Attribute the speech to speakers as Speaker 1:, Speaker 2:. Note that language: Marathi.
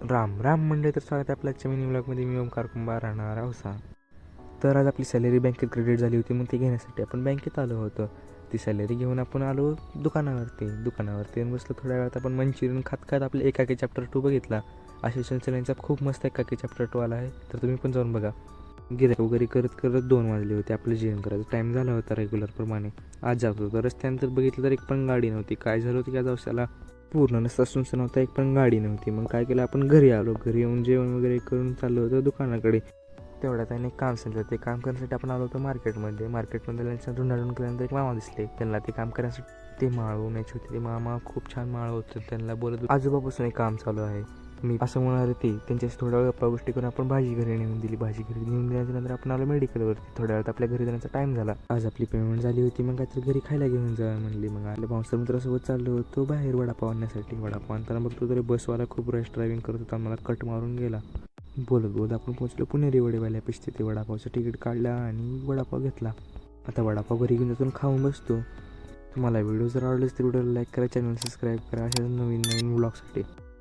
Speaker 1: राम राम मंडळी, तर स्वागत आहे आपल्या आजच्या मिनी ब्लॉगमध्ये. मी ओमकार कुंभार राहणार औसा. तर आज आपली सॅलरी बँकेत क्रेडिट झाली होती, मग ते घेण्यासाठी आपण बँकेत आलो होतो. ती सॅलरी घेऊन आपण आलो दुकानावरती बसलो. थोड्या वेळात आपण मंचुरियन खात खात आपले एकाकी चॅप्टर 2 बघितला. आशिष चंचलेंचा खूप मस्त एकाकी चॅप्टर 2 आला आहे, तर तुम्ही पण जाऊन बघा. गिऱ्हाईक वगैरे करत करत 2 वाजले होते. आपलं जेवण करायचा टाईम झाला होता रेग्युलरप्रमाणे. आज जात होतो रस्त्यानंतर बघितलं तर एक पण गाडी नव्हती. काय झालं होती का जाऊशाला पूर्ण रस्ता सुनसान होता, एक पण गाडी नव्हती. मग काय केलं, आपण घरी आलो. घरी येऊन जेवण वगैरे करून चाललो होतो दुकानाकडे. तेवढ्यात त्याने काम सांगितलं. ते काम करण्यासाठी आपण आलो होतो मार्केटमध्ये त्यांच्या ढुंढाढुंड केल्यानंतर एक मामा दिसले. त्यांना ते काम करण्यासाठी ते माळ उन्हायचे होते. ते मामा खूप छान माळ होते. त्यांना बोलत आजोबापासून एक काम चालू आहे. मी असं म्हणणार ते त्यांच्याशी थोड्या वेळ गप्पा गोष्टी करून आपण भाजी घरी नेऊन दिली. भाजी घरी नेऊन दिल्यानंतर आपण आलो मेडिकलवरती. थोड्या वेळात आपल्या घरी जाण्याचा टाईम झाला. आज आपली पेमेंट झाली होती. मग काहीतरी घरी खायला घेऊन जा म्हणली. मग आलं भाऊसर मित्रासोबत चाललो होतो बाहेर वडापाव आणण्यासाठी. वडापाव आणताना बघतो तरी बसवाला खूप रश ड्रायव्हिंग करत होता, मला कट मारून गेला. बोलत बोलत आपण पोहोचलो पुणेरी वडेवाल्यापाशी. तिथे वडापावचं तिकीट काढला आणि वडापाव घेतला. आता वडापाव घरी घेऊन जाऊन खाऊन बसतो. तुम्हाला व्हिडिओ जर आवडलेच तर व्हिडिओला लाईक करा, चॅनल सबस्क्राईब करा अशा नवीन व्लॉगसाठी.